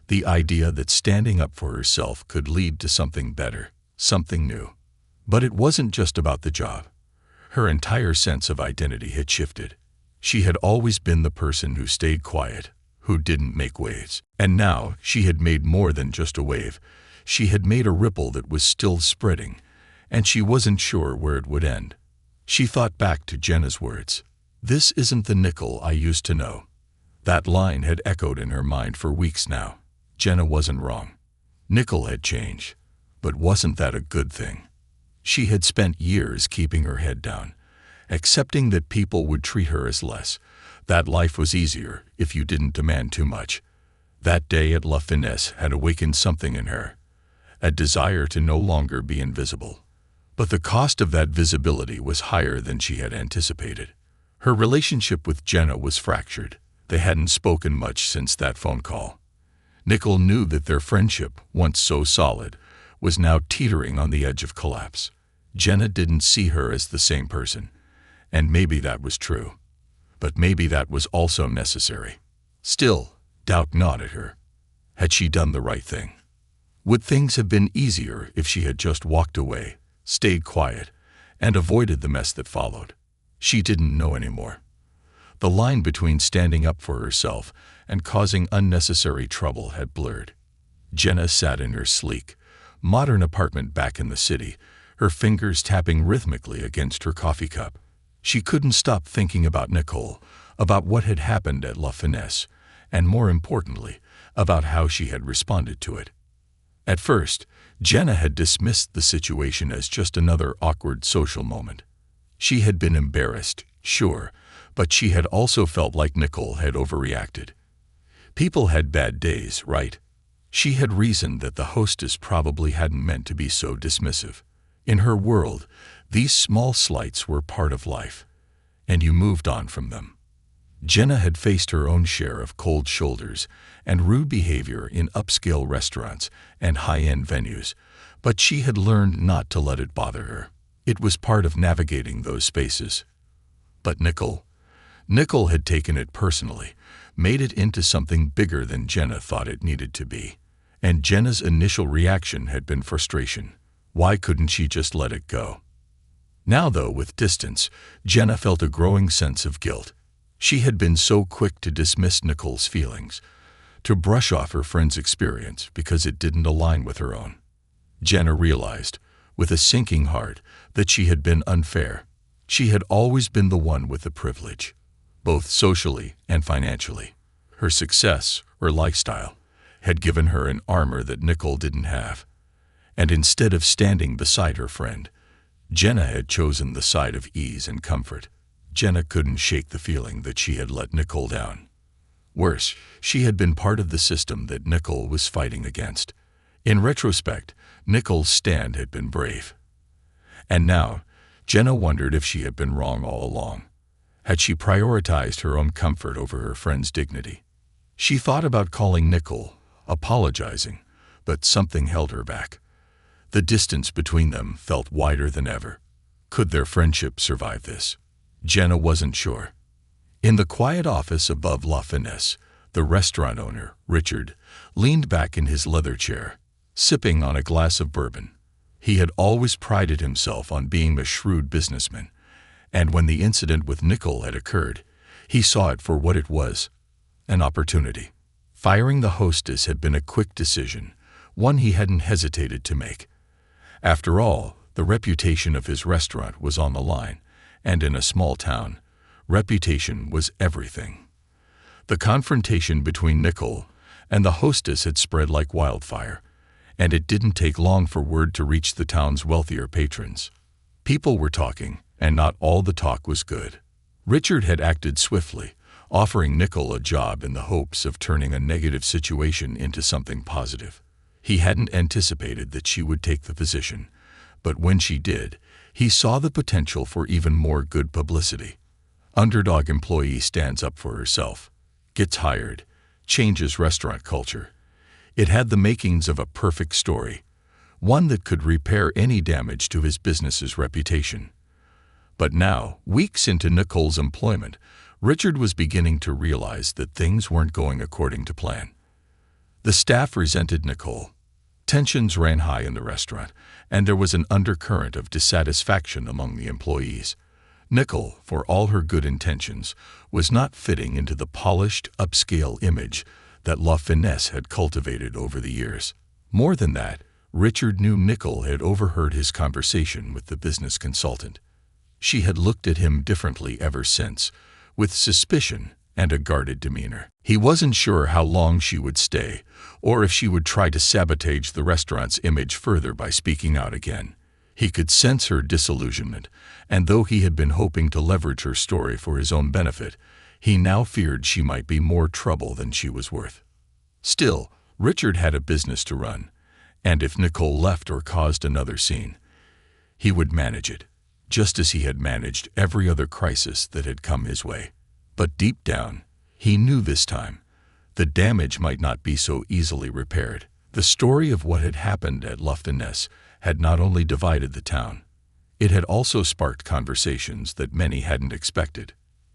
the idea that standing up for herself could lead to something better, something new. But it wasn't just about the job. Her entire sense of identity had shifted. She had always been the person who stayed quiet, who didn't make waves. And now she had made more than just a wave. She had made a ripple that was still spreading, and she wasn't sure where it would end. She thought back to Jenna's words. "This isn't the Nicole I used to know." That line had echoed in her mind for weeks now. Jenna wasn't wrong. Nicole had changed. But wasn't that a good thing? She had spent years keeping her head down, accepting that people would treat her as less, that life was easier if you didn't demand too much. That day at La Finesse had awakened something in her, a desire to no longer be invisible. But the cost of that visibility was higher than she had anticipated. Her relationship with Jenna was fractured. They hadn't spoken much since that phone call. Nicole knew that their friendship, once so solid, was now teetering on the edge of collapse. Jenna didn't see her as the same person, and maybe that was true. But maybe that was also necessary. Still, doubt gnawed at her. Had she done the right thing? Would things have been easier if she had just walked away, stayed quiet, and avoided the mess that followed? She didn't know anymore. The line between standing up for herself and causing unnecessary trouble had blurred. Jenna sat in her sleek, modern apartment back in the city, her fingers tapping rhythmically against her coffee cup. She couldn't stop thinking about Nicole, about what had happened at La Finesse, and more importantly, about how she had responded to it. At first, Jenna had dismissed the situation as just another awkward social moment. She had been embarrassed, sure, but she had also felt like Nicole had overreacted. People had bad days, right? She had reasoned that the hostess probably hadn't meant to be so dismissive. In her world, these small slights were part of life, and you moved on from them. Jenna had faced her own share of cold shoulders and rude behavior in upscale restaurants and high-end venues, but she had learned not to let it bother her. It was part of navigating those spaces. But Nicole had taken it personally, made it into something bigger than Jenna thought it needed to be. And Jenna's initial reaction had been frustration. Why couldn't she just let it go? Now, though, with distance, Jenna felt a growing sense of guilt. She had been so quick to dismiss Nicole's feelings, to brush off her friend's experience because it didn't align with her own. Jenna realized, with a sinking heart, that she had been unfair. She had always been the one with the privilege, both socially and financially. Her success, her lifestyle, had given her an armor that Nicole didn't have. And instead of standing beside her friend, Jenna had chosen the side of ease and comfort. Jenna couldn't shake the feeling that she had let Nicole down. Worse, she had been part of the system that Nicole was fighting against. In retrospect, Nicole's stand had been brave. And now, Jenna wondered if she had been wrong all along. Had she prioritized her own comfort over her friend's dignity? She thought about calling Nicole, apologizing, but something held her back. The distance between them felt wider than ever. Could their friendship survive this? Jenna wasn't sure. In the quiet office above La Finesse, the restaurant owner, Richard, leaned back in his leather chair, sipping on a glass of bourbon. He had always prided himself on being a shrewd businessman, and when the incident with Nicole had occurred, he saw it for what it was, an opportunity. Firing the hostess had been a quick decision, one he hadn't hesitated to make. After all, the reputation of his restaurant was on the line, and in a small town, reputation was everything. The confrontation between Nicole and the hostess had spread like wildfire, and it didn't take long for word to reach the town's wealthier patrons. People were talking, and not all the talk was good. Richard had acted swiftly, offering Nicole a job in the hopes of turning a negative situation into something positive. He hadn't anticipated that she would take the position, but when she did, he saw the potential for even more good publicity. Underdog employee stands up for herself, gets hired, changes restaurant culture. It had the makings of a perfect story, one that could repair any damage to his business's reputation. But now, weeks into Nicole's employment, Richard was beginning to realize that things weren't going according to plan. The staff resented Nicole. Tensions ran high in the restaurant, and there was an undercurrent of dissatisfaction among the employees. Nicole, for all her good intentions, was not fitting into the polished, upscale image that La Finesse had cultivated over the years. More than that, Richard knew Nicole had overheard his conversation with the business consultant. She had looked at him differently ever since, with suspicion and a guarded demeanor. He wasn't sure how long she would stay, or if she would try to sabotage the restaurant's image further by speaking out again. He could sense her disillusionment, and though he had been hoping to leverage her story for his own benefit, he now feared she might be more trouble than she was worth. Still, Richard had a business to run, and if Nicole left or caused another scene, he would manage it, just as he had managed every other crisis that had come his way. But deep down, he knew this time, the damage might not be so easily repaired. The story of what had happened at La Finesse had not only divided the town, it had also sparked conversations that many hadn't expected.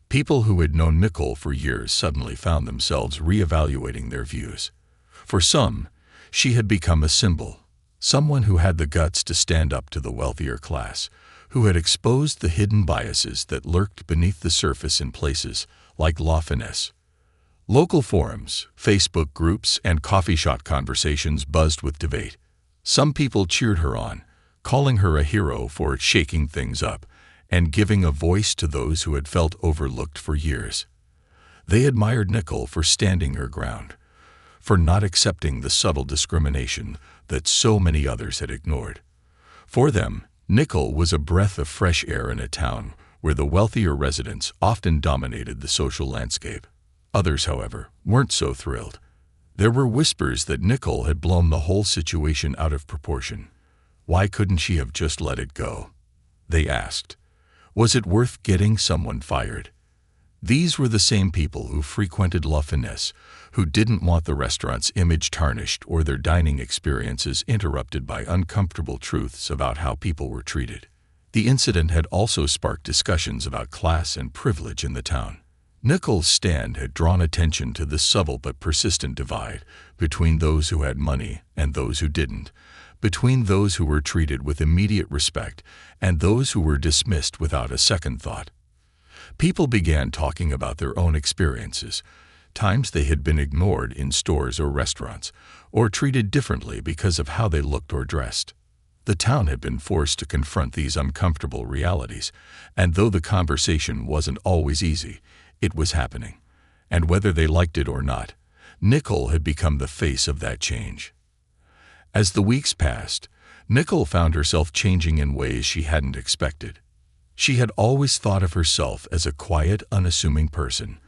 People who had known Nicole for years suddenly found themselves reevaluating their views. For some, she had become a symbol, someone who had the guts to stand up to the wealthier class, who had exposed the hidden biases that lurked beneath the surface in places like La Finesse. Local forums, Facebook groups, and coffee shop conversations buzzed with debate. Some people cheered her on, calling her a hero for shaking things up and giving a voice to those who had felt overlooked for years. They admired Nicole for standing her ground, for not accepting the subtle discrimination that so many others had ignored. For them, Nicole was a breath of fresh air in a town where the wealthier residents often dominated the social landscape. Others, however, weren't so thrilled. There were whispers that Nicole had blown the whole situation out of proportion. Why couldn't she have just let it go? They asked. Was it worth getting someone fired? These were the same people who frequented La Finesse, who didn't want the restaurant's image tarnished or their dining experiences interrupted by uncomfortable truths about how people were treated. The incident had also sparked discussions about class and privilege in the town. Nicole's stand had drawn attention to the subtle but persistent divide between those who had money and those who didn't, between those who were treated with immediate respect and those who were dismissed without a second thought. People began talking about their own experiences, times they had been ignored in stores or restaurants, or treated differently because of how they looked or dressed. The town had been forced to confront these uncomfortable realities, and though the conversation wasn't always easy, it was happening. And whether they liked it or not, Nicole had become the face of that change. As the weeks passed, Nicole found herself changing in ways she hadn't expected. She had always thought of herself as a quiet, unassuming person,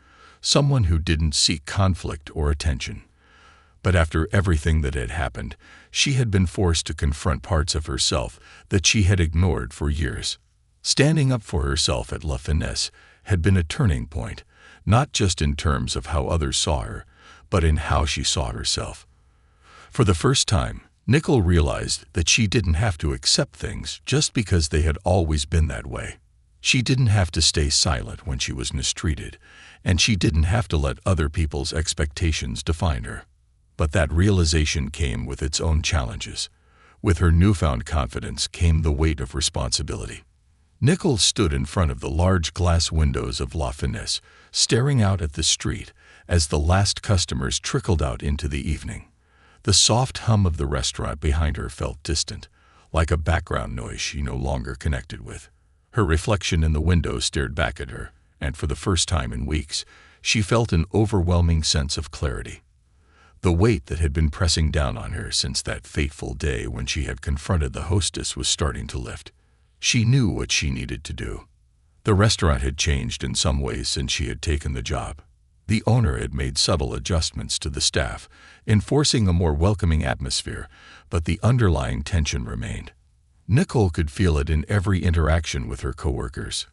someone who didn't seek conflict or attention. But after everything that had happened, she had been forced to confront parts of herself that she had ignored for years. Standing up for herself at La Finesse had been a turning point, not just in terms of how others saw her, but in how she saw herself. For the first time, Nicole realized that she didn't have to accept things just because they had always been that way. She didn't have to stay silent when she was mistreated, and she didn't have to let other people's expectations define her. But that realization came with its own challenges. With her newfound confidence came the weight of responsibility. Nicole stood in front of the large glass windows of La Finesse, staring out at the street as the last customers trickled out into the evening. The soft hum of the restaurant behind her felt distant, like a background noise she no longer connected with. Her reflection in the window stared back at her, and for the first time in weeks, she felt an overwhelming sense of clarity. The weight that had been pressing down on her since that fateful day when she had confronted the hostess was starting to lift. She knew what she needed to do. The restaurant had changed in some ways since she had taken the job. The owner had made subtle adjustments to the staff, enforcing a more welcoming atmosphere, but the underlying tension remained. Nicole could feel it in every interaction with her coworkers,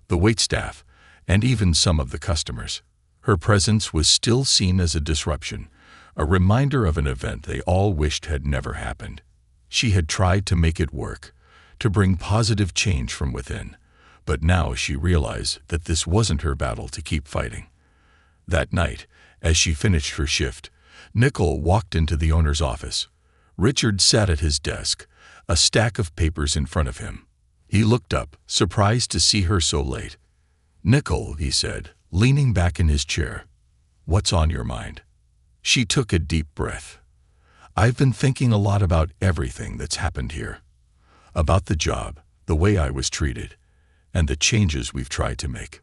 the waitstaff, and even some of the customers. Her presence was still seen as a disruption, a reminder of an event they all wished had never happened. She had tried to make it work, to bring positive change from within, but now she realized that this wasn't her battle to keep fighting. That night, as she finished her shift, Nicole walked into the owner's office. Richard sat at his desk, a stack of papers in front of him. He looked up, surprised to see her so late. "Nicole," he said, leaning back in his chair, "what's on your mind?" She took a deep breath. "I've been thinking a lot about everything that's happened here. About the job, the way I was treated, and the changes we've tried to make."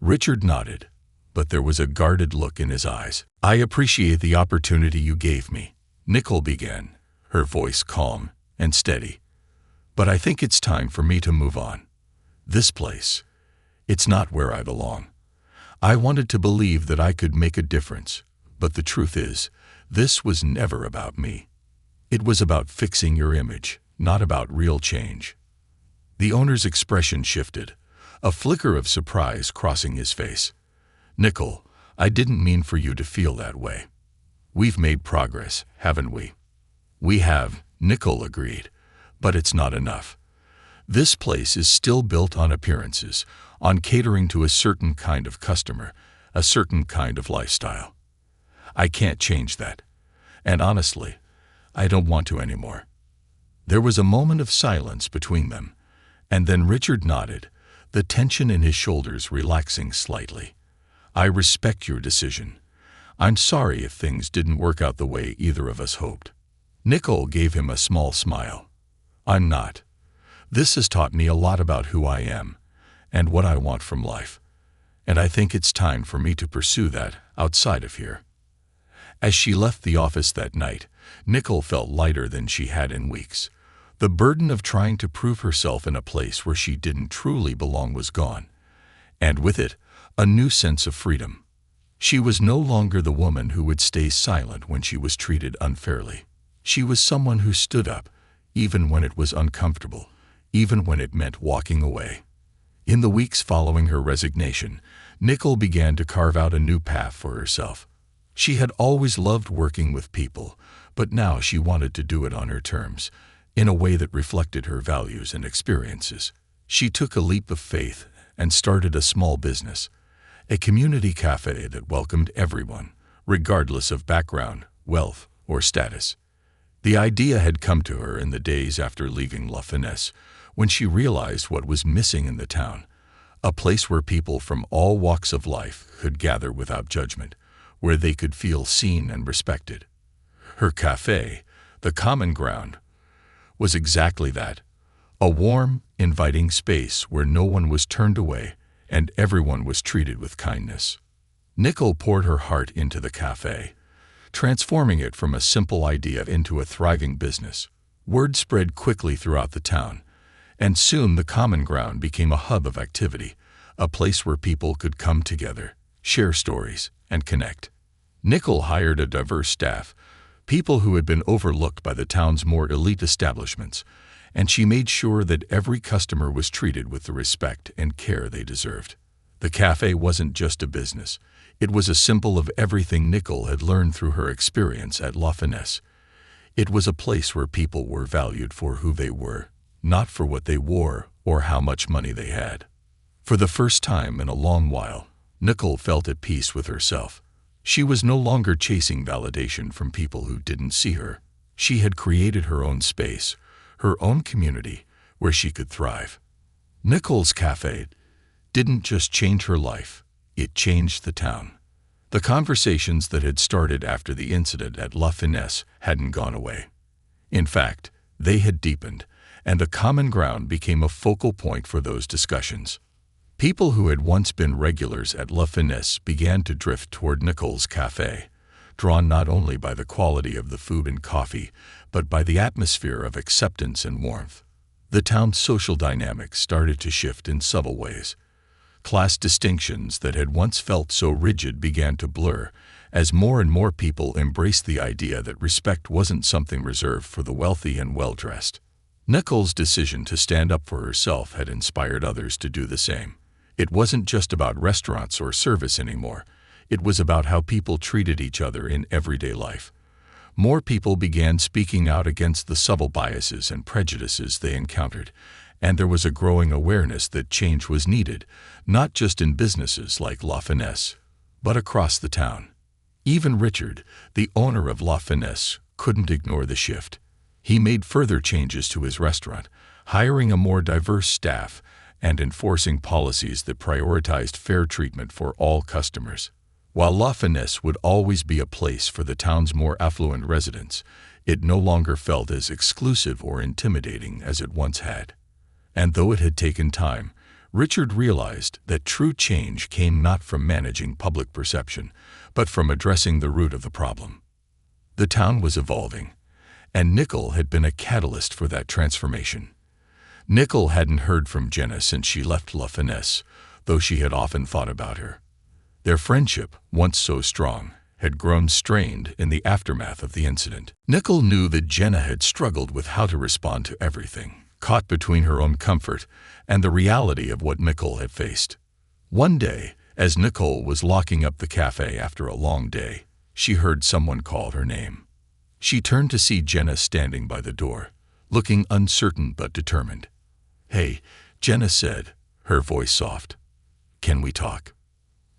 Richard nodded, but there was a guarded look in his eyes. "I appreciate the opportunity you gave me," Nicole began, her voice calm and steady. "But I think it's time for me to move on. This place, it's not where I belong. I wanted to believe that I could make a difference, but the truth is, this was never about me. It was about fixing your image, not about real change." The owner's expression shifted, a flicker of surprise crossing his face. "Nicole, I didn't mean for you to feel that way. We've made progress, haven't we?" "We have," Nicole agreed, "but it's not enough. This place is still built on appearances, on catering to a certain kind of customer, a certain kind of lifestyle. I can't change that. And honestly, I don't want to anymore." There was a moment of silence between them, and then Richard nodded, the tension in his shoulders relaxing slightly. "I respect your decision. I'm sorry if things didn't work out the way either of us hoped." Nicole gave him a small smile. "I'm not. This has taught me a lot about who I am and what I want from life, and I think it's time for me to pursue that outside of here." As she left the office that night, Nicole felt lighter than she had in weeks. The burden of trying to prove herself in a place where she didn't truly belong was gone, and with it, a new sense of freedom. She was no longer the woman who would stay silent when she was treated unfairly. She was someone who stood up, even when it was uncomfortable, even when it meant walking away. In the weeks following her resignation, Nicole began to carve out a new path for herself. She had always loved working with people, but now she wanted to do it on her terms, in a way that reflected her values and experiences. She took a leap of faith and started a small business, a community cafe that welcomed everyone, regardless of background, wealth, or status. The idea had come to her in the days after leaving La Finesse, when she realized what was missing in the town, a place where people from all walks of life could gather without judgment, where they could feel seen and respected. Her cafe, the Common Ground, was exactly that, a warm, inviting space where no one was turned away and everyone was treated with kindness. Nicole poured her heart into the cafe, transforming it from a simple idea into a thriving business. Word spread quickly throughout the town, and soon the Common Ground became a hub of activity, a place where people could come together, share stories, and connect. Nicole hired a diverse staff, people who had been overlooked by the town's more elite establishments, and she made sure that every customer was treated with the respect and care they deserved. The cafe wasn't just a business. It was a symbol of everything Nicole had learned through her experience at La Finesse. It was a place where people were valued for who they were, not for what they wore or how much money they had. For the first time in a long while, Nicole felt at peace with herself. She was no longer chasing validation from people who didn't see her. She had created her own space, her own community, where she could thrive. Nicole's cafe didn't just change her life, it changed the town. The conversations that had started after the incident at La Finesse hadn't gone away. In fact, they had deepened, and the Common Ground became a focal point for those discussions. People who had once been regulars at La Finesse began to drift toward Nicole's cafe, drawn not only by the quality of the food and coffee, but by the atmosphere of acceptance and warmth. The town's social dynamics started to shift in subtle ways. Class distinctions that had once felt so rigid began to blur, as more and more people embraced the idea that respect wasn't something reserved for the wealthy and well-dressed. Nicole's decision to stand up for herself had inspired others to do the same. It wasn't just about restaurants or service anymore. It was about how people treated each other in everyday life. More people began speaking out against the subtle biases and prejudices they encountered, and there was a growing awareness that change was needed, not just in businesses like La Finesse, but across the town. Even Richard, the owner of La Finesse, couldn't ignore the shift. He made further changes to his restaurant, hiring a more diverse staff and enforcing policies that prioritized fair treatment for all customers. While La Finesse would always be a place for the town's more affluent residents, it no longer felt as exclusive or intimidating as it once had. And though it had taken time, Richard realized that true change came not from managing public perception, but from addressing the root of the problem. The town was evolving, and Nicole had been a catalyst for that transformation. Nicole hadn't heard from Jenna since she left La Finesse, though she had often thought about her. Their friendship, once so strong, had grown strained in the aftermath of the incident. Nicole knew that Jenna had struggled with how to respond to everything, caught between her own comfort and the reality of what Nicole had faced. One day, as Nicole was locking up the cafe after a long day, she heard someone call her name. She turned to see Jenna standing by the door, looking uncertain but determined. "Hey," Jenna said, her voice soft. "Can we talk?"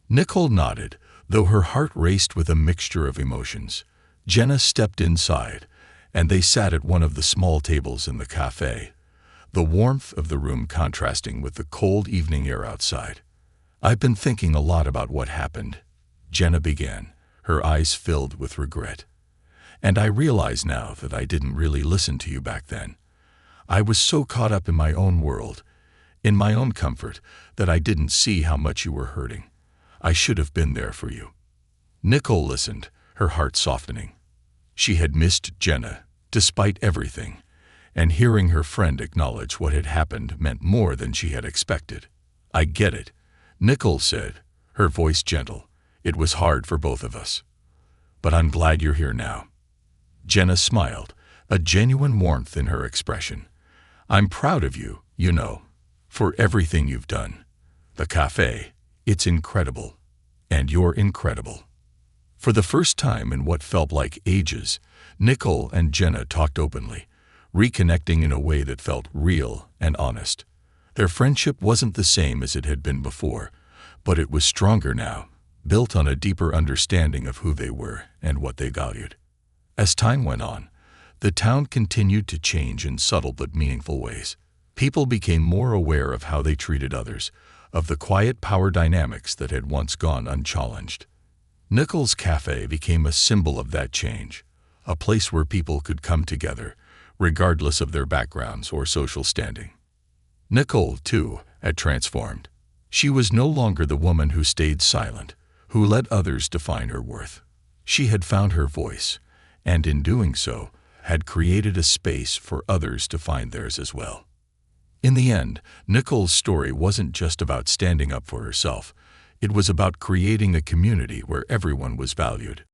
Nicole nodded, though her heart raced with a mixture of emotions. Jenna stepped inside, and they sat at one of the small tables in the cafe, the warmth of the room contrasting with the cold evening air outside. "I've been thinking a lot about what happened," Jenna began, her eyes filled with regret. "And I realize now that I didn't really listen to you back then. I was so caught up in my own world, in my own comfort, that I didn't see how much you were hurting. I should have been there for you." Nicole listened, her heart softening. She had missed Jenna, despite everything, and hearing her friend acknowledge what had happened meant more than she had expected. "I get it," Nicole said, her voice gentle. "It was hard for both of us. But I'm glad you're here now." Jenna smiled, a genuine warmth in her expression. "I'm proud of you, you know, for everything you've done. The cafe, it's incredible. And you're incredible." For the first time in what felt like ages, Nicole and Jenna talked openly, reconnecting in a way that felt real and honest. Their friendship wasn't the same as it had been before, but it was stronger now, built on a deeper understanding of who they were and what they valued. As time went on, the town continued to change in subtle but meaningful ways. People became more aware of how they treated others, of the quiet power dynamics that had once gone unchallenged. Nichols' Cafe became a symbol of that change, a place where people could come together, regardless of their backgrounds or social standing. Nicole, too, had transformed. She was no longer the woman who stayed silent, who let others define her worth. She had found her voice, and in doing so, had created a space for others to find theirs as well. In the end, Nicole's story wasn't just about standing up for herself. It was about creating a community where everyone was valued.